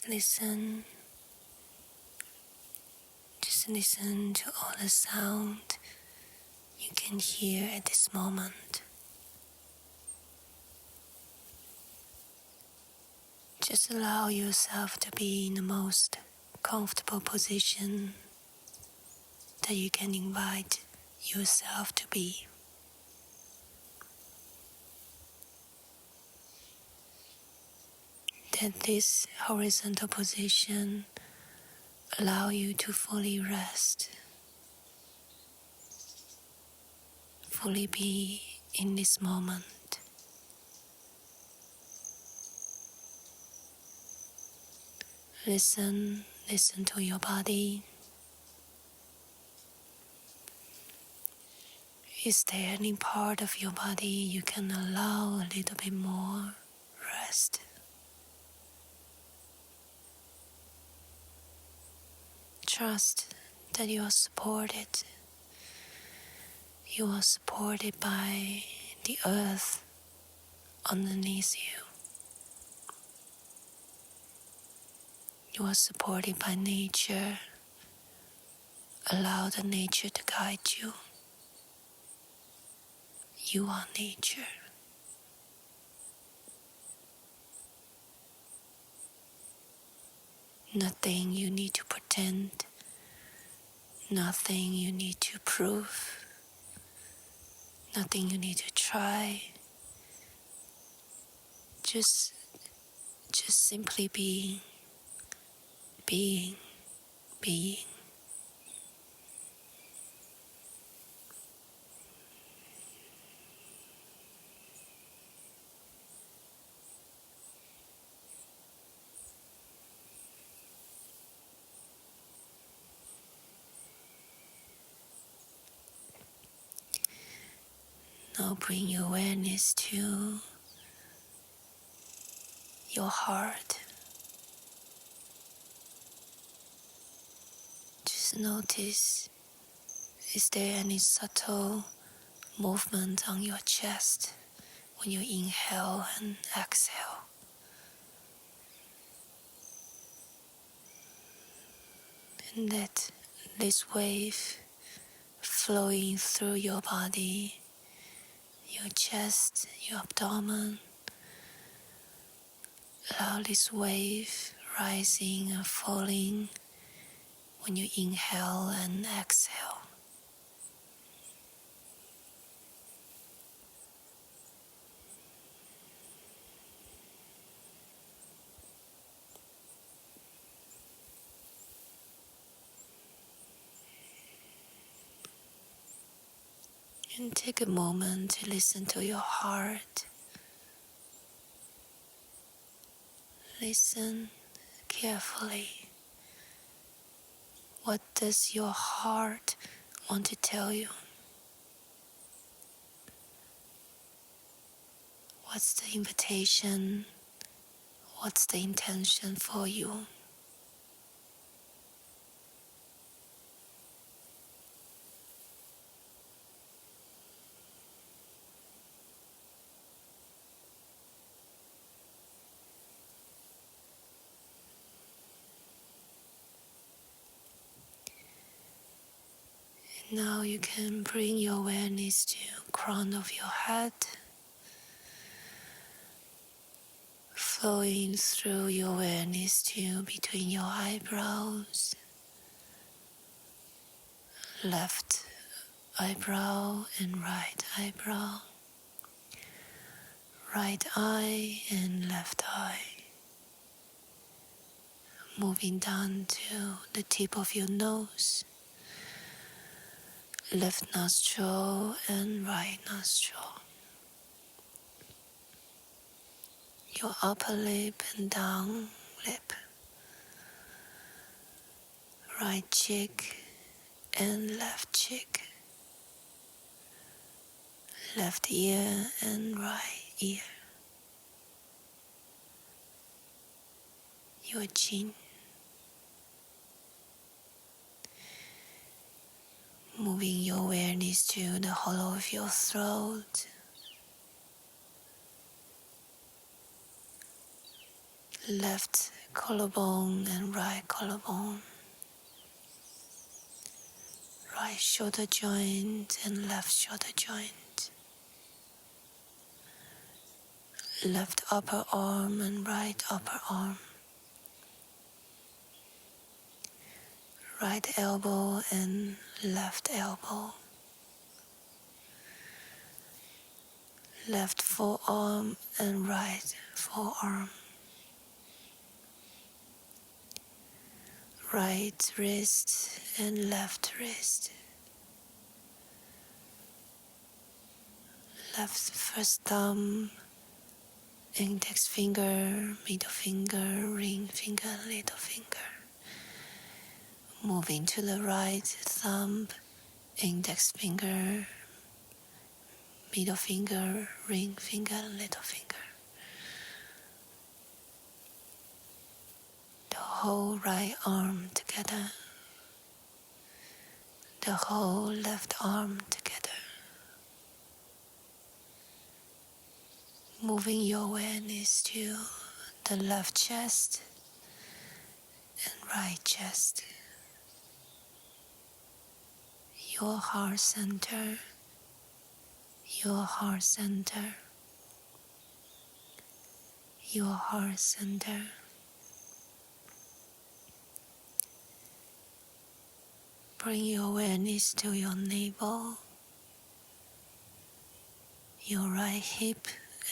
Just listen to all the sound you can hear at this moment. Just allow yourself to be in the most comfortable position that you can invite yourself to be. That this horizontal position allow you to fully rest, fully be in this moment. Listen to your body. Is there any part of your body you can allow a little bit more rest? Trust that you are supported. You are supported by the earth underneath you. You are supported by nature. Allow the nature to guide you. You are nature. Nothing you need to pretend. Nothing you need to prove. Nothing you need to try. Just simply being. Now bring your awareness to your heart. Just notice, is there any subtle movement on your chest when you inhale and exhale? And let this wave flowing through your body, your chest, your abdomen. Allow this wave rising and falling when you inhale and exhale. And take a moment to listen to your heart. Listen carefully. What does your heart want to tell you? What's the invitation? What's the intention for you? Now you can bring your awareness to the crown of your head, flowing through your awareness to between your eyebrows, left eyebrow and right eyebrow, right eye and left eye, moving down to the tip of your nose, left nostril and right nostril, your upper lip and down lip, right cheek and left cheek, left ear and right ear, your chin, moving your awareness to the hollow of your throat, left collarbone and right collarbone, right shoulder joint and left shoulder joint, left upper arm and right upper arm, right elbow and left elbow, left forearm and right forearm, right wrist and left wrist, left first thumb, index finger, middle finger, ring finger, little finger. Moving to the right thumb, index finger, middle finger, ring finger, little finger. The whole right arm together, the whole left arm together. Moving your awareness to the left chest and right chest, your heart center, your heart center, your heart center. Bring your awareness to your navel, your right hip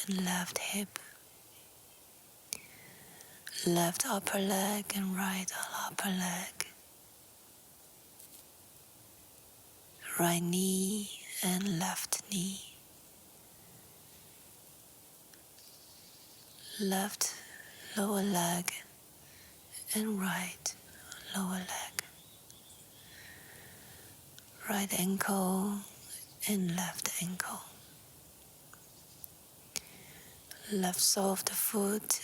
and left hip, left upper leg and right upper leg, right knee and left knee, left lower leg and right lower leg, right ankle and left ankle, left sole of the foot,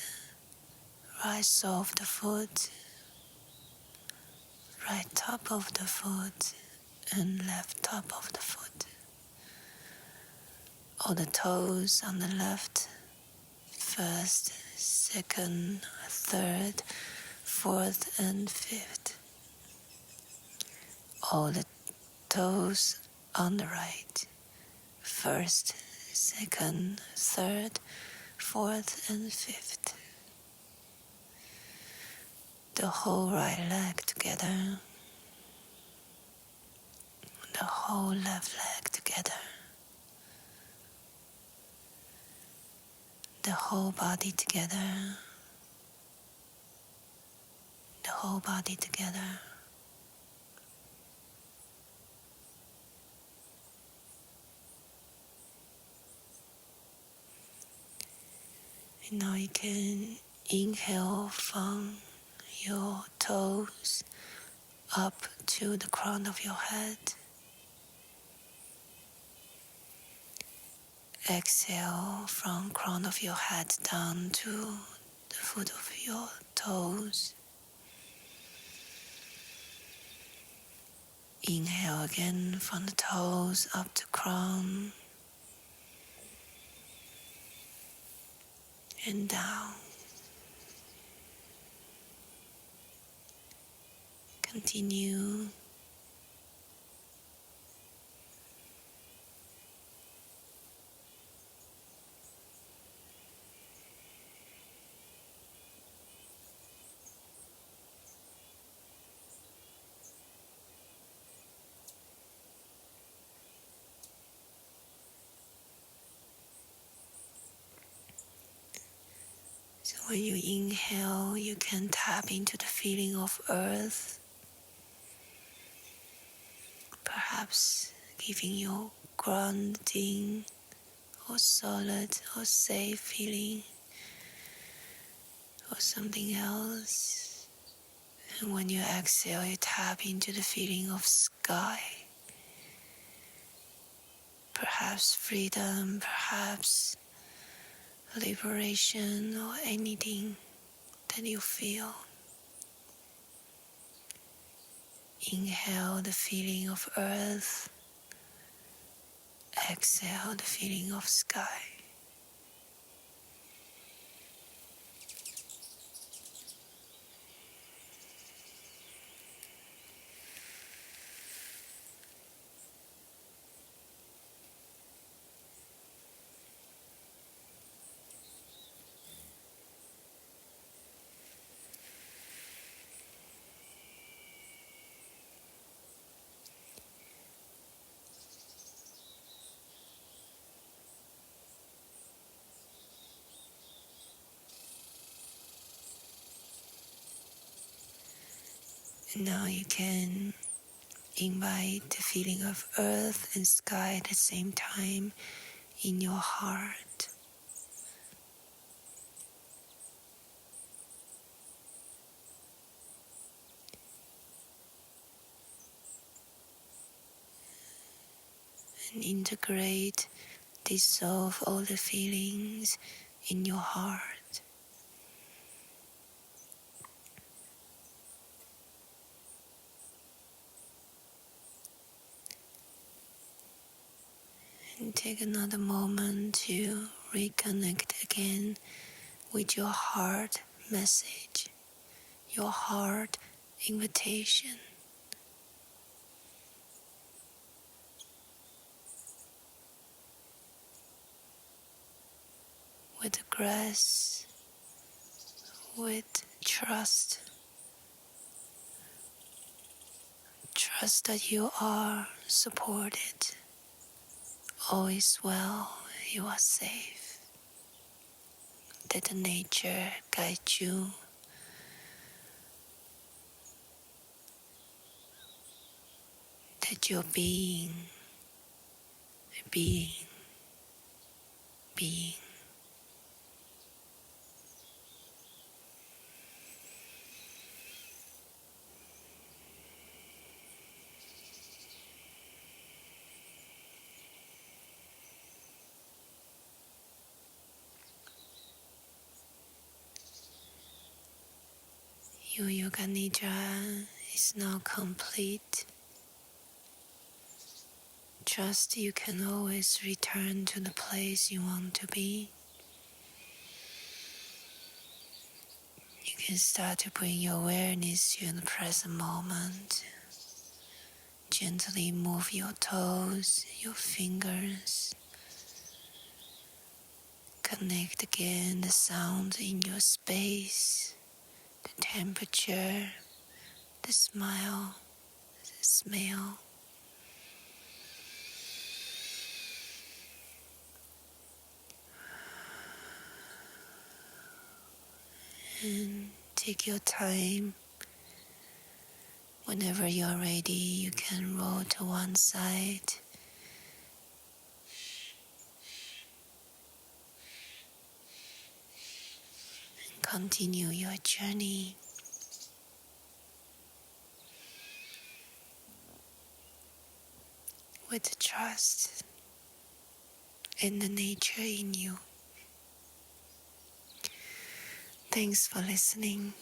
right sole of the foot, right top of the foot and left top of the foot. All the toes on the left, first, second, third, fourth and fifth. All the toes on the right, first, second, third, fourth and fifth. The whole right leg together, the whole left leg together, the whole body together, the whole body together. And now you can inhale from your toes up to the crown of your head. Exhale from crown of your head down to the foot of your toes. Inhale again from the toes up to crown and down. Continue. So when you inhale, you can tap into the feeling of earth, perhaps giving you grounding or solid or safe feeling or something else. And when you exhale, you tap into the feeling of sky, perhaps freedom, perhaps liberation or anything that you feel. Inhale the feeling of earth, exhale the feeling of sky. Now you can invite the feeling of earth and sky at the same time in your heart. And integrate, dissolve all the feelings in your heart. And take another moment to reconnect again with your heart message, your heart invitation. With grace, with trust. Trust that you are supported. All is well, you are safe. Let the nature guide you. That your being, being. Your Yoga Nidra is now complete. Trust you can always return to the place you want to be. You can start to bring your awareness to the present moment. Gently move your toes, your fingers. Connect again the sound in your space, the temperature, the smile, the smell. And take your time. Whenever you're ready, you can roll to one side and continue your journey. With trust in the nature in you. Thanks for listening.